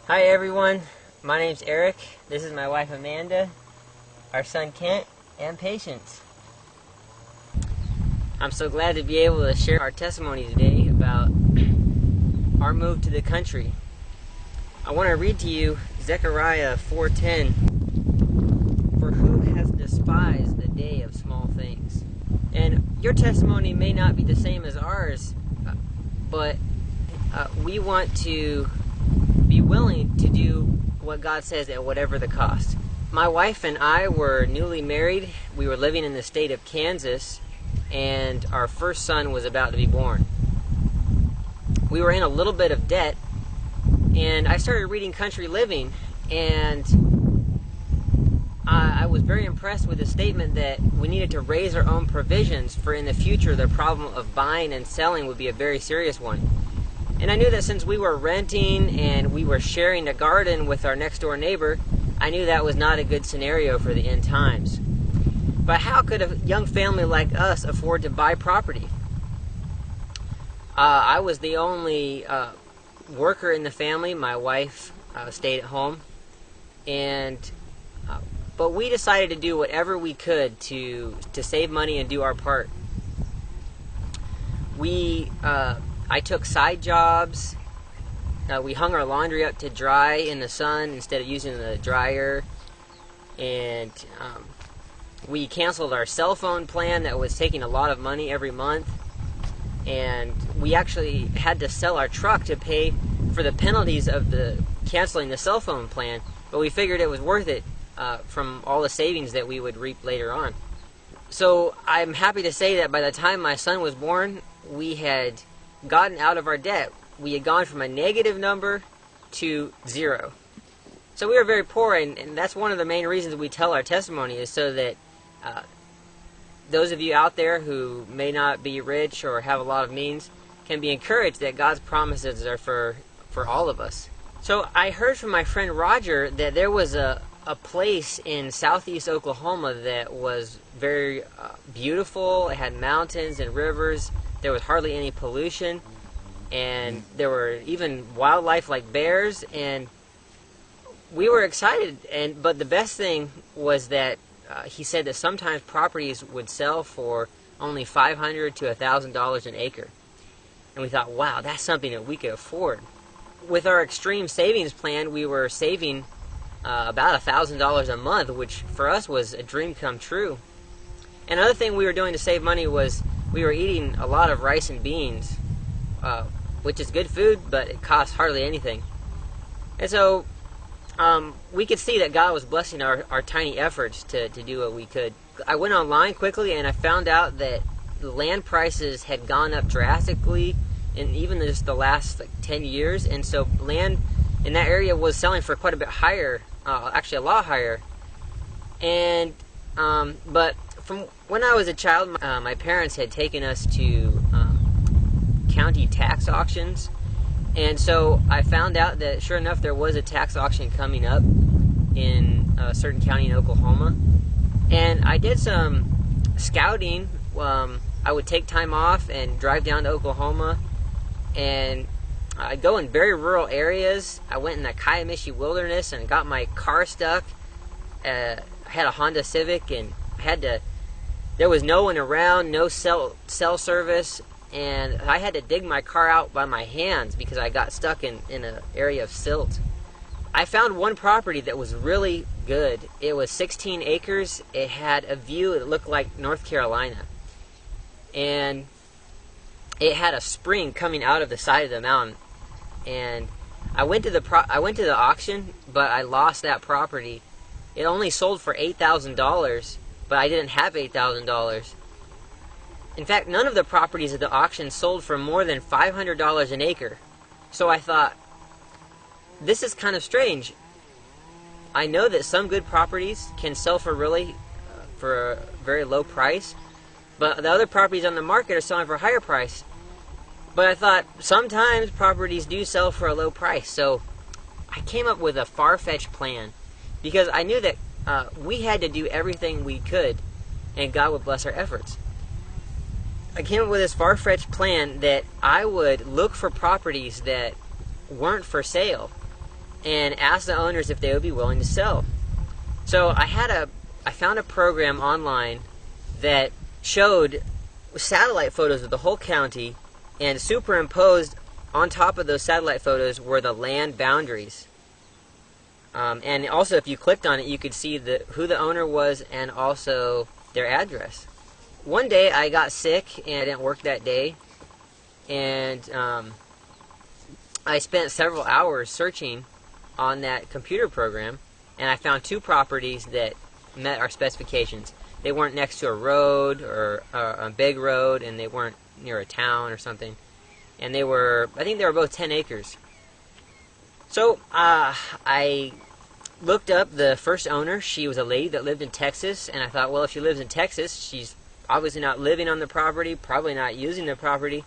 Hi everyone, my name's Eric, this is my wife Amanda, our son Kent, and Patience. I'm so glad to be able to share our testimony today about our move to the country. I want to read to you Zechariah 4:10. For who has despised the day of small things? And your testimony may not be the same as ours, but we want to be willing to do what God says at whatever the cost. My wife and I were newly married. We were living in the state of Kansas, and our first son was about to be born. We were in a little bit of debt, and I started reading Country Living, and I was very impressed with the statement that we needed to raise our own provisions, for in the future the problem of buying and selling would be a very serious one. And I knew that since we were renting and we were sharing a garden with our next door neighbor, I knew that was not a good scenario for the end times. But how could a young family like us afford to buy property? I was the only worker in the family. My wife stayed at home, but we decided to do whatever we could to save money and do our part. I took side jobs. We hung our laundry up to dry in the sun instead of using the dryer. And we canceled our cell phone plan that was taking a lot of money every month. And we actually had to sell our truck to pay for the penalties of canceling the cell phone plan. But we figured it was worth it from all the savings that we would reap later on. So I'm happy to say that by the time my son was born, we had gotten out of our debt. We had gone from a negative number to zero. So we were very poor, and that's one of the main reasons we tell our testimony, is so that those of you out there who may not be rich or have a lot of means can be encouraged that God's promises are for all of us. So I heard from my friend Roger that there was a place in southeast Oklahoma that was very beautiful. It had mountains and rivers. There was hardly any pollution, and there were even wildlife like bears, and we were excited. But the best thing was that he said that sometimes properties would sell for only $500 to $1,000 an acre. And we thought, wow, that's something that we could afford. With our extreme savings plan, we were saving about $1,000 a month, which for us was a dream come true. Another thing we were doing to save money was we were eating a lot of rice and beans, which is good food, but it costs hardly anything. And so we could see that God was blessing our tiny efforts to do what we could. I went online quickly, and I found out that the land prices had gone up drastically in even just the last 10 years. And so land in that area was selling for quite a bit higher, actually a lot higher. And but from when I was a child, my parents had taken us to county tax auctions, and so I found out that sure enough there was a tax auction coming up in a certain county in Oklahoma. And I did some scouting. I would take time off and drive down to Oklahoma, and I'd go in very rural areas. I went in the Kiamichi wilderness and got my car stuck. I had a Honda Civic, and there was no one around, no cell service, and I had to dig my car out by my hands because I got stuck in an area of silt. I found one property that was really good. It was 16 acres. It had a view that looked like North Carolina. And it had a spring coming out of the side of the mountain. And I went to the auction, but I lost that property. It only sold for $8,000. But I didn't have $8,000. In fact, none of the properties at the auction sold for more than $500 an acre. So I thought, this is kind of strange. I know that some good properties can sell for a very low price, but the other properties on the market are selling for a higher price. But I thought, sometimes properties do sell for a low price. So I came up with a far-fetched plan, because I knew that we had to do everything we could, and God would bless our efforts. I came up with this far-fetched plan that I would look for properties that weren't for sale, and asked the owners if they would be willing to sell. So I found a program online that showed satellite photos of the whole county, and superimposed on top of those satellite photos were the land boundaries. And also, if you clicked on it, you could see who the owner was and also their address. One day I got sick and I didn't work that day, and I spent several hours searching on that computer program, and I found 2 properties that met our specifications. They weren't next to a road or a big road, and they weren't near a town or something. And I think they were both 10 acres. So I looked up the first owner. She was a lady that lived in Texas, and I thought, well, if she lives in Texas, she's obviously not living on the property, probably not using the property.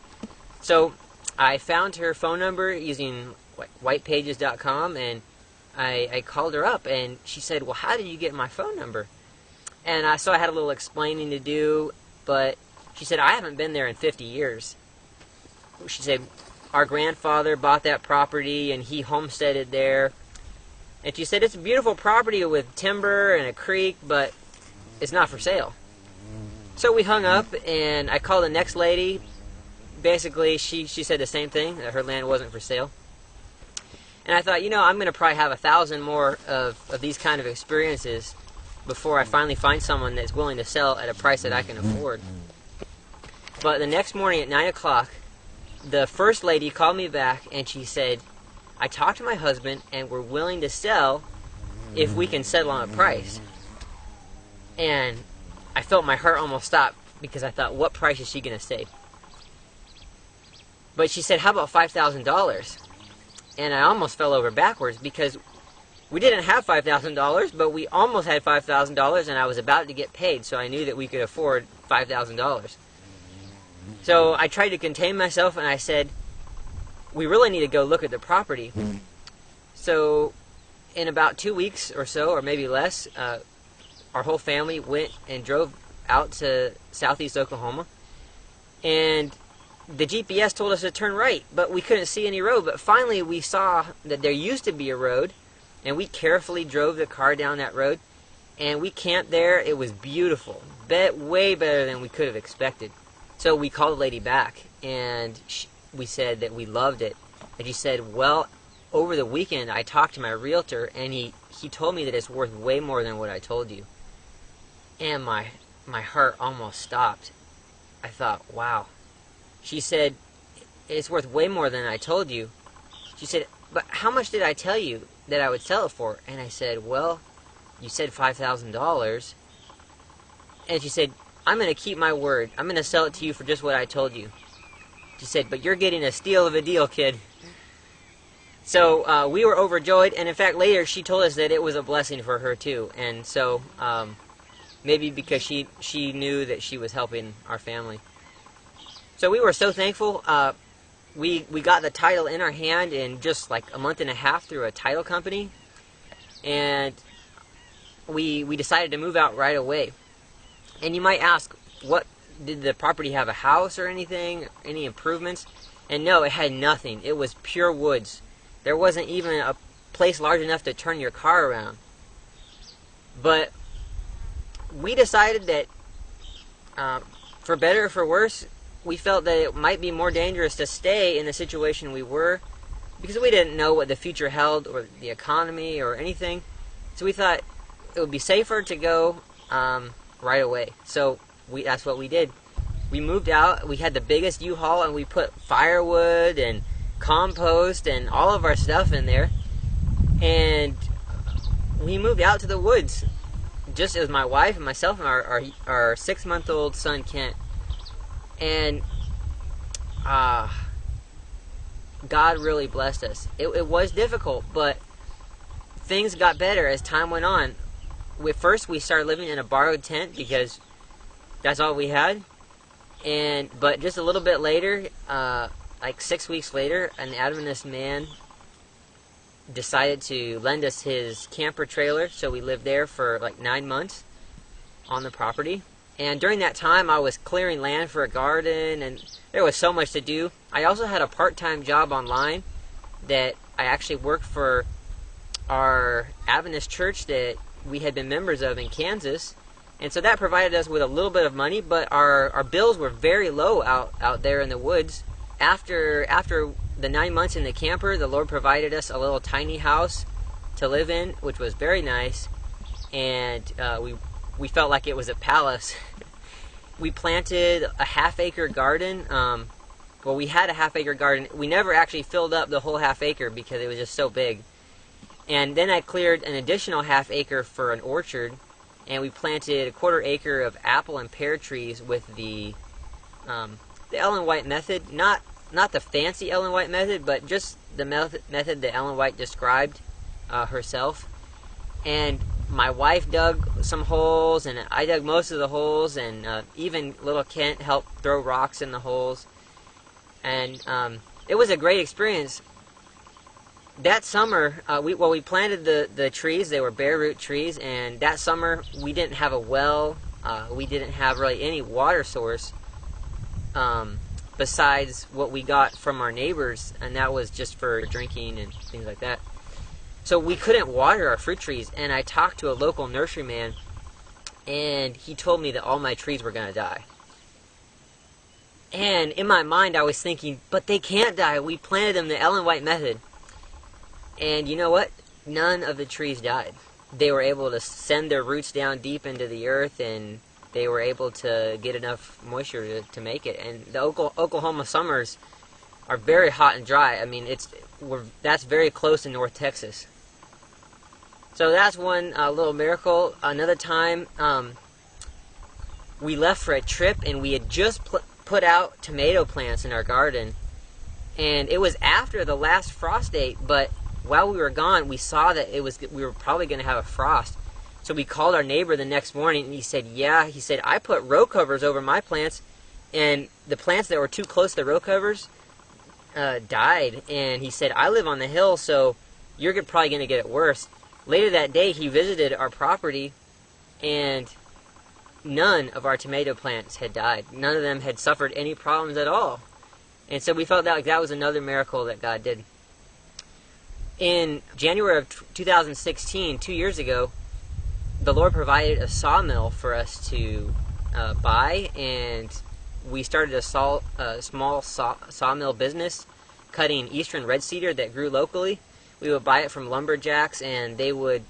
So I found her phone number using whitepages.com, and I called her up, and she said, well, how did you get my phone number? And so I had a little explaining to do, but she said, I haven't been there in 50 years. She said, our grandfather bought that property, and he homesteaded there. And she said, it's a beautiful property with timber and a creek, but it's not for sale. So we hung up, and I called the next lady. Basically, she said the same thing, that her land wasn't for sale. And I thought, I'm going to probably have 1,000 more of these kind of experiences before I finally find someone that's willing to sell at a price that I can afford. But the next morning at 9 o'clock, the first lady called me back, and she said, I talked to my husband, and we're willing to sell if we can settle on a price. And I felt my heart almost stop, because I thought, what price is she going to say? But she said, how about $5,000? And I almost fell over backwards, because we didn't have $5,000, but we almost had $5,000, and I was about to get paid, so I knew that we could afford $5,000. So I tried to contain myself, and I said, we really need to go look at the property. So in about 2 weeks or so, or maybe less, our whole family went and drove out to southeast Oklahoma, and the GPS told us to turn right, but we couldn't see any road. But finally we saw that there used to be a road, and we carefully drove the car down that road, and we camped there. It was beautiful, way better than we could have expected. So we called the lady back, and we said that we loved it. And she said, well, over the weekend I talked to my realtor, and he told me that it's worth way more than what I told you. And my heart almost stopped. I thought, wow. She said, it's worth way more than I told you. She said, but how much did I tell you that I would sell it for? And I said, well, you said $5,000. And she said, I'm going to keep my word. I'm going to sell it to you for just what I told you. She said, but you're getting a steal of a deal, kid. So we were overjoyed, and in fact later she told us that it was a blessing for her too. And so maybe because she knew that she was helping our family. So we were so thankful. We got the title in our hand in just like a month and a half through a title company, and we decided to move out right away. And you might ask, what did the property have, a house or anything, any improvements? And no, it had nothing. It was pure woods. There wasn't even a place large enough to turn your car around. But we decided that for better or for worse, we felt that it might be more dangerous to stay in the situation we were, because we didn't know what the future held, or the economy, or anything. So we thought it would be safer to go right away. So that's what we did. We moved out. We had the biggest U-Haul, and we put firewood and compost and all of our stuff in there. And we moved out to the woods, just as my wife and myself and our 6-month-old son, Kent. And God really blessed us. It was difficult, but things got better as time went on. First, we started living in a borrowed tent because that's all we had. But just a little bit later, like 6 weeks later, an Adventist man decided to lend us his camper trailer, so we lived there for like 9 months on the property. And during that time, I was clearing land for a garden, and there was so much to do. I also had a part-time job online that I actually worked for our Adventist church that we had been members of in Kansas. And so that provided us with a little bit of money, but our bills were very low out there in the woods. After the 9 months in the camper, the Lord provided us a little tiny house to live in, which was very nice, and we felt like it was a palace. We planted a half-acre garden. Well, we had a half-acre garden. We never actually filled up the whole half-acre because it was just so big. And then I cleared an additional half-acre for an orchard, and we planted a quarter-acre of apple and pear trees with the Ellen White method. Not the fancy Ellen White method, but just the method that Ellen White described herself. And my wife dug some holes, and I dug most of the holes, and even little Kent helped throw rocks in the holes. And it was a great experience. That summer, we planted the trees. They were bare root trees, and that summer we didn't have a well. We didn't have really any water source besides what we got from our neighbors, and that was just for drinking and things like that. So we couldn't water our fruit trees, and I talked to a local nurseryman, and he told me that all my trees were going to die. And in my mind I was thinking, but they can't die. We planted them the Ellen White method. And you know what? None of the trees died. They were able to send their roots down deep into the earth, and they were able to get enough moisture to make it. And the Oklahoma summers are very hot and dry. I mean, that's very close to North Texas. So that's one little miracle. Another time, we left for a trip, and we had just put out tomato plants in our garden. And it was after the last frost date, but while we were gone, we saw that we were probably going to have a frost. So we called our neighbor the next morning, and he said, I put row covers over my plants, and the plants that were too close to the row covers died. And he said, I live on the hill, so you're probably going to get it worse. Later that day, he visited our property, and none of our tomato plants had died. None of them had suffered any problems at all. And so we felt that was another miracle that God did. In January of 2016, 2 years ago, the Lord provided a sawmill for us to buy, and we started a small sawmill business cutting eastern red cedar that grew locally. We would buy it from lumberjacks, and they would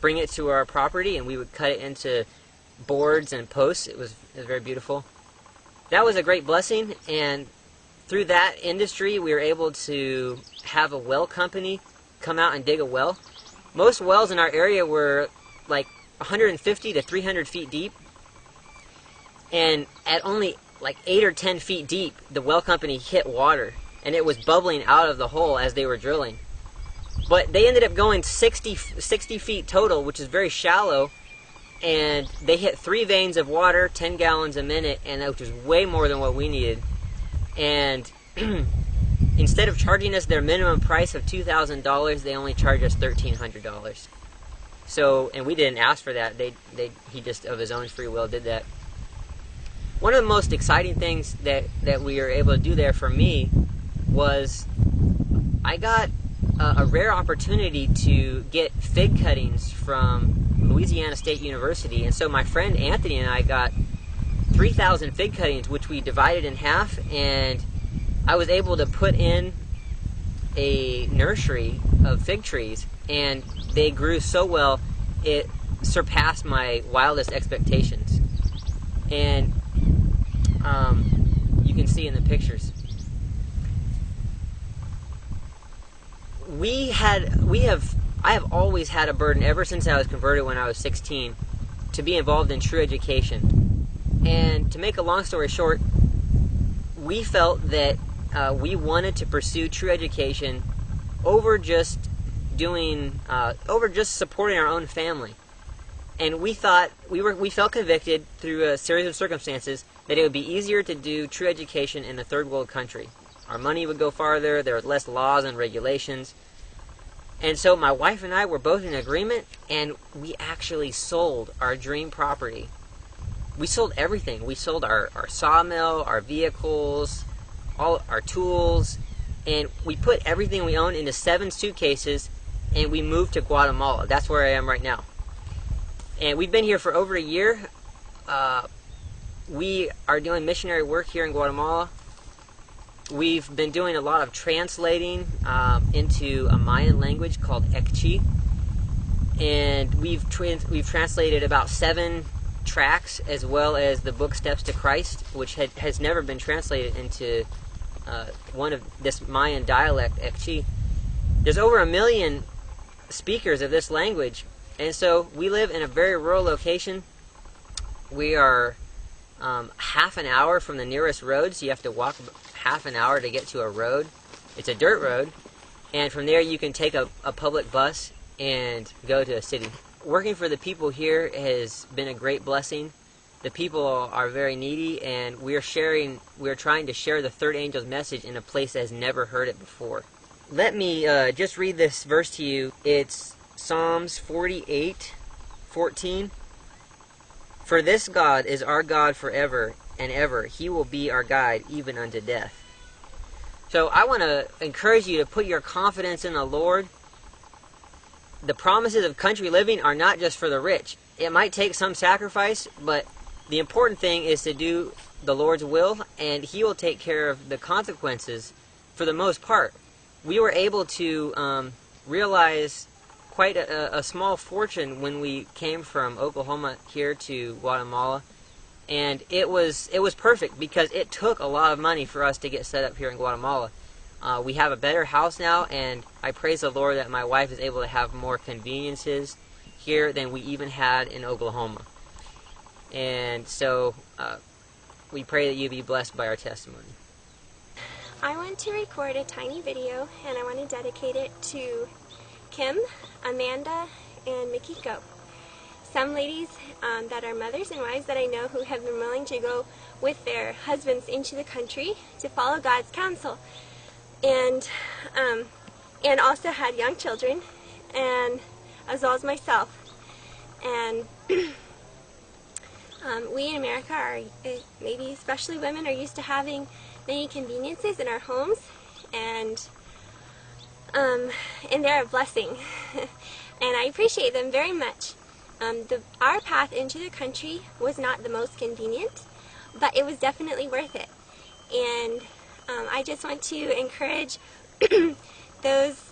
bring it to our property, and we would cut it into boards and posts. It was very beautiful. That was a great blessing, and through that industry, we were able to have a well company come out and dig a well. Most wells in our area were like 150 to 300 feet deep, and at only like 8 or 10 feet deep, the well company hit water, and it was bubbling out of the hole as they were drilling. But they ended up going 60 feet total, which is very shallow, and they hit 3 veins of water, 10 gallons a minute, and which was way more than what we needed. And instead of charging us their minimum price of $2,000, they only charged us $1,300. So, and we didn't ask for that. He just of his own free will did that. One of the most exciting things that we were able to do there for me was I got a rare opportunity to get fig cuttings from Louisiana State University. And so my friend Anthony and I got 3,000 fig cuttings, which we divided in half, and I was able to put in a nursery of fig trees, and they grew so well it surpassed my wildest expectations. And you can see in the pictures. I have always had a burden ever since I was converted when I was 16 to be involved in true education. And to make a long story short, we felt that we wanted to pursue true education over just supporting our own family. And we thought we felt convicted through a series of circumstances that it would be easier to do true education in a third world country. Our money would go farther, there were less laws and regulations. And so my wife and I were both in agreement, and we actually sold our dream property. We sold everything. We sold our sawmill, our vehicles, all our tools, and we put everything we owned into 7 suitcases and we moved to Guatemala. That's where I am right now. And we've been here for over a year. We are doing missionary work here in Guatemala. We've been doing a lot of translating into a Mayan language called Ekchi. And we've translated about 7 tracts, as well as the book Steps to Christ, which has never been translated into one of this Mayan dialect, Ekchi. There's over 1 million speakers of this language, and so we live in a very rural location. We are half an hour from the nearest road, so you have to walk half an hour to get to a road. It's a dirt road, and from there you can take a public bus and go to a city. Working for the people here has been a great blessing. The people are very needy, and we're trying to share the third angel's message in a place that has never heard it before. Let me just read this verse to you. It's Psalms 48:14. For this God is our God forever and ever. He will be our guide even unto death. So I want to encourage you to put your confidence in the Lord. The promises of country living are not just for the rich. It might take some sacrifice, but the important thing is to do the Lord's will, and He will take care of the consequences for the most part. We were able to realize quite a small fortune when we came from Oklahoma here to Guatemala, and it was perfect because it took a lot of money for us to get set up here in Guatemala. We have a better house now, and I praise the Lord that my wife is able to have more conveniences here than we even had in Oklahoma. And so we pray that you be blessed by our testimony. I want to record a tiny video, and I want to dedicate it to Kim, Amanda, and Mikiko. Some ladies that are mothers and wives that I know who have been willing to go with their husbands into the country to follow God's counsel. And also had young children, and as well as myself. And we in America are, maybe especially women, are used to having many conveniences in our homes, and they're a blessing. And I appreciate them very much. Our path into the country was not the most convenient, but it was definitely worth it. And I just want to encourage those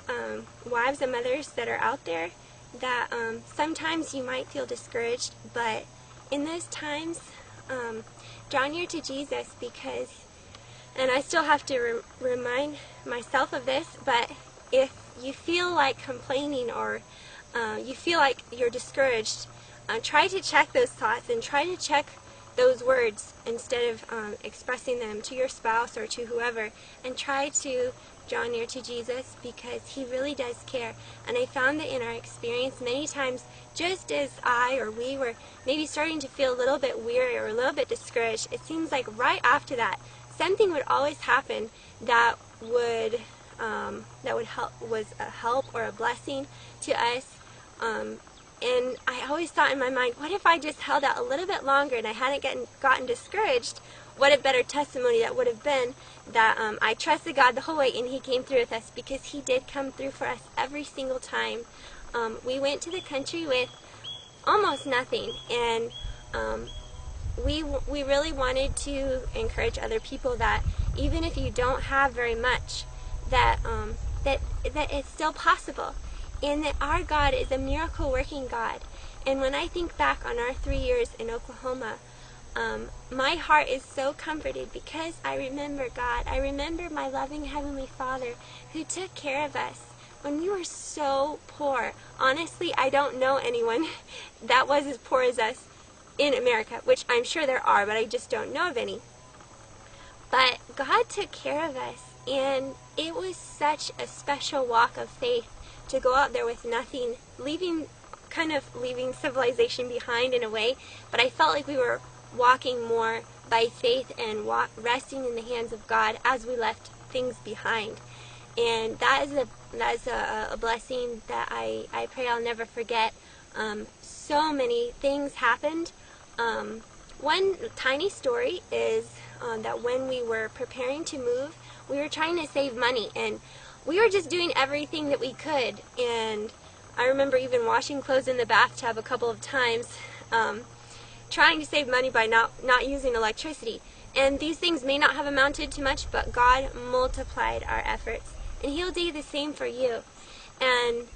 wives and mothers that are out there that sometimes you might feel discouraged, but in those times, draw near to Jesus, because, and I still have to remind myself of this, but if you feel like complaining or you feel like you're discouraged, try to check those thoughts and try to check those words instead of expressing them to your spouse or to whoever, and try to draw near to Jesus, because He really does care. And I found that in our experience many times, just as I or we were maybe starting to feel a little bit weary or a little bit discouraged, it seems like right after that something would always happen that would help, was a help or a blessing to us. And I always thought in my mind, what if I just held out a little bit longer and I hadn't gotten discouraged? What a better testimony that would have been, that I trusted God the whole way and He came through with us, because He did come through for us every single time. We went to the country with almost nothing, and we really wanted to encourage other people that even if you don't have very much, that it's still possible. And that our God is a miracle-working God. And when I think back on our 3 years in Oklahoma, my heart is so comforted, because I remember God. I remember my loving Heavenly Father who took care of us when we were so poor. Honestly, I don't know anyone that was as poor as us in America, which I'm sure there are, but I just don't know of any. But God took care of us, and it was such a special walk of faith to go out there with nothing, leaving civilization behind in a way, but I felt like we were walking more by faith and resting in the hands of God as we left things behind. And that is a blessing that I pray I'll never forget. So many things happened. One tiny story is that when we were preparing to move, we were trying to save money, and we were just doing everything that we could. And I remember even washing clothes in the bathtub a couple of times, trying to save money by not using electricity. And these things may not have amounted to much, but God multiplied our efforts. And He'll do the same for you. And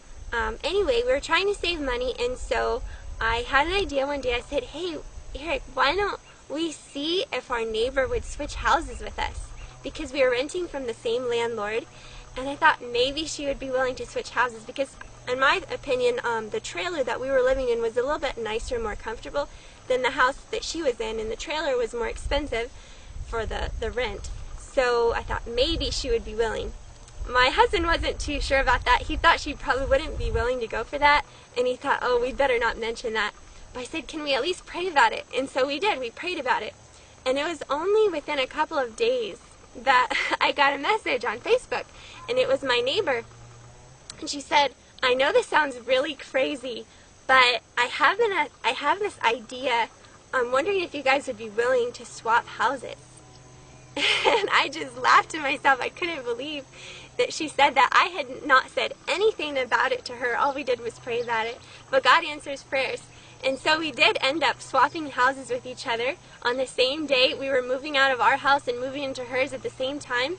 anyway, we were trying to save money, and so I had an idea one day. I said, hey, Eric, why don't we see if our neighbor would switch houses with us? Because we were renting from the same landlord, and I thought maybe she would be willing to switch houses because, in my opinion, the trailer that we were living in was a little bit nicer, more comfortable than the house that she was in, and the trailer was more expensive for the rent. So I thought maybe she would be willing. My husband wasn't too sure about that. He thought she probably wouldn't be willing to go for that, and he thought, oh, we'd better not mention that. But I said, can we at least pray about it? And so we did. We prayed about it. And it was only within a couple of days that I got a message on Facebook, and it was my neighbor. And she said, I know this sounds really crazy, but I have this idea. I'm wondering if you guys would be willing to swap houses. And I just laughed to myself. I couldn't believe that she said that. I had not said anything about it to her. All we did was pray about it. But God answers prayers. And so we did end up swapping houses with each other on the same day. We were moving out of our house and moving into hers at the same time.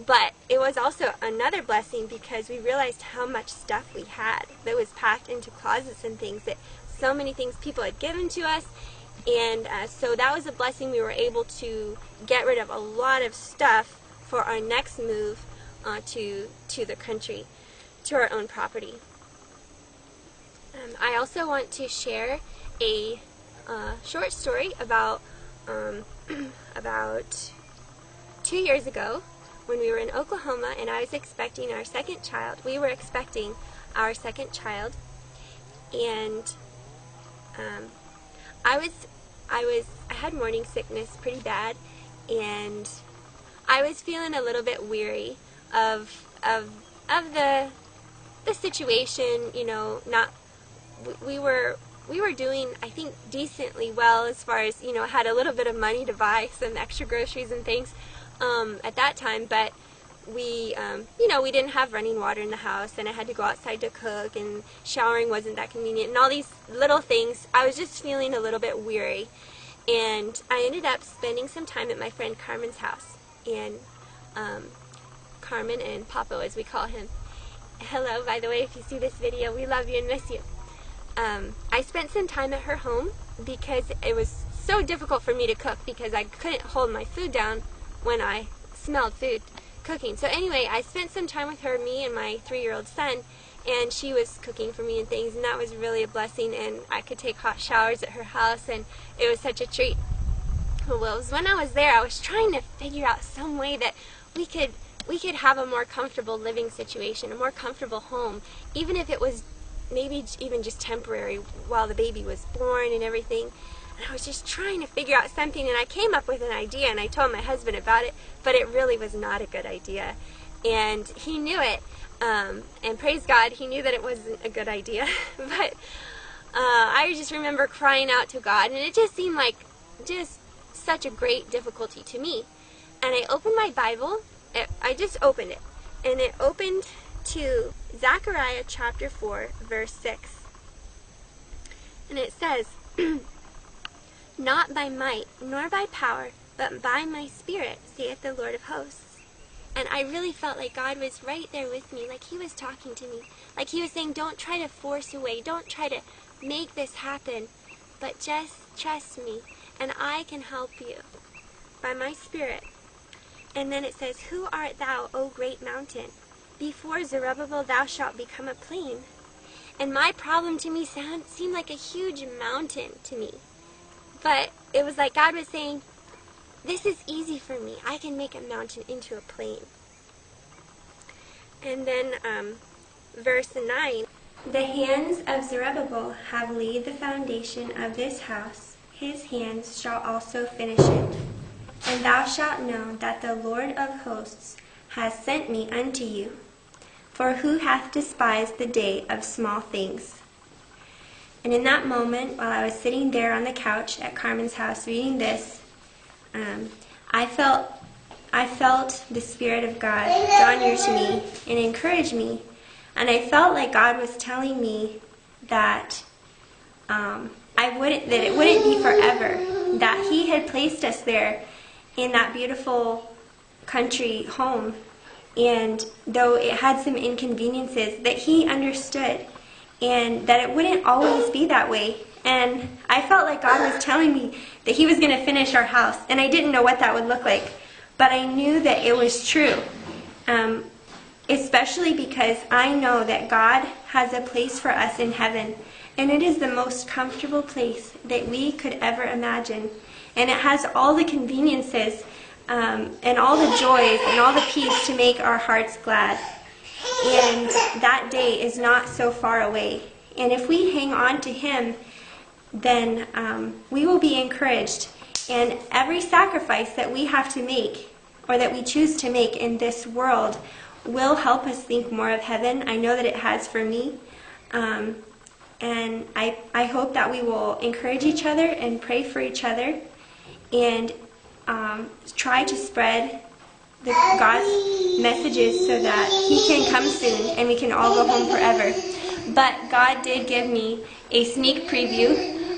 But it was also another blessing because we realized how much stuff we had that was packed into closets and things, that so many things people had given to us. And so that was a blessing. We were able to get rid of a lot of stuff for our next move to the country, to our own property. I also want to share a short story about 2 years ago when we were in Oklahoma and I was expecting our second child. We were expecting our second child, and I had morning sickness pretty bad, and I was feeling a little bit weary of the situation. You know, we were doing, I think, decently well as far as, you know, had a little bit of money to buy some extra groceries and things at that time, but we didn't have running water in the house, and I had to go outside to cook, and showering wasn't that convenient, and all these little things. I was just feeling a little bit weary, and I ended up spending some time at my friend Carmen's house, and Carmen and Papa, as we call him. Hello, by the way, if you see this video, we love you and miss you. I spent some time at her home because it was so difficult for me to cook because I couldn't hold my food down when I smelled food cooking. So anyway, I spent some time with her, me and my 3-year-old son, and she was cooking for me and things, and that was really a blessing, and I could take hot showers at her house, and it was such a treat. Well, it was when I was there, I was trying to figure out some way that we could have a more comfortable living situation, a more comfortable home, even if it was maybe even just temporary while the baby was born and everything. And I was just trying to figure out something, and I came up with an idea, and I told my husband about it, but it really was not a good idea. And he knew it, and praise God, he knew that it wasn't a good idea. But I just remember crying out to God, and it just seemed like just such a great difficulty to me. And I opened my Bible. I just opened it, and it opened to Zechariah chapter 4, verse 6. And it says, Not by might, nor by power, but by my Spirit, saith the Lord of hosts. And I really felt like God was right there with me, like He was talking to me. Like He was saying, don't try to force a way, don't try to make this happen, but just trust me, and I can help you by my Spirit. And then it says, Who art thou, O great mountain? Before Zerubbabel thou shalt become a plain. And my problem to me seemed like a huge mountain to me. But it was like God was saying, this is easy for me. I can make a mountain into a plain. And then verse 9, The hands of Zerubbabel have laid the foundation of this house. His hands shall also finish it. And thou shalt know that the Lord of hosts has sent me unto you. For who hath despised the day of small things? And in that moment, while I was sitting there on the couch at Carmen's house reading this, I felt I felt the Spirit of God draw near to me and encourage me. And I felt like God was telling me that that it wouldn't be forever, that He had placed us there in that beautiful country home, and though it had some inconveniences, that He understood, and that it wouldn't always be that way. And I felt like God was telling me that He was going to finish our house, and I didn't know what that would look like, but I knew that it was true, especially because I know that God has a place for us in heaven, and it is the most comfortable place that we could ever imagine, and it has all the conveniences and all the joys and all the peace to make our hearts glad. And that day is not so far away. And if we hang on to Him, then we will be encouraged. And every sacrifice that we have to make, or that we choose to make in this world, will help us think more of heaven. I know that it has for me. And I hope that we will encourage each other and pray for each other, and try to spread God's messages so that He can come soon and we can all go home forever. But God did give me a sneak preview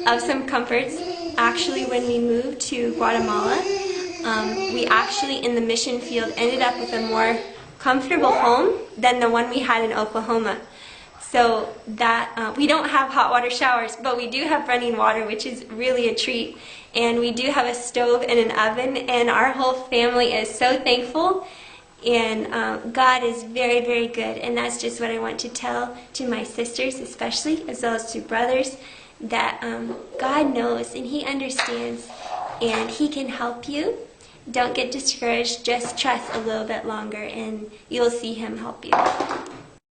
of some comforts. Actually, when we moved to Guatemala, we actually in the mission field ended up with a more comfortable home than the one we had in Oklahoma. So that we don't have hot water showers, but we do have running water, which is really a treat. And we do have a stove and an oven, and our whole family is so thankful. And God is very, very good. And that's just what I want to tell to my sisters, especially, as well as to brothers, that God knows and He understands, and He can help you. Don't get discouraged. Just trust a little bit longer, and you'll see Him help you.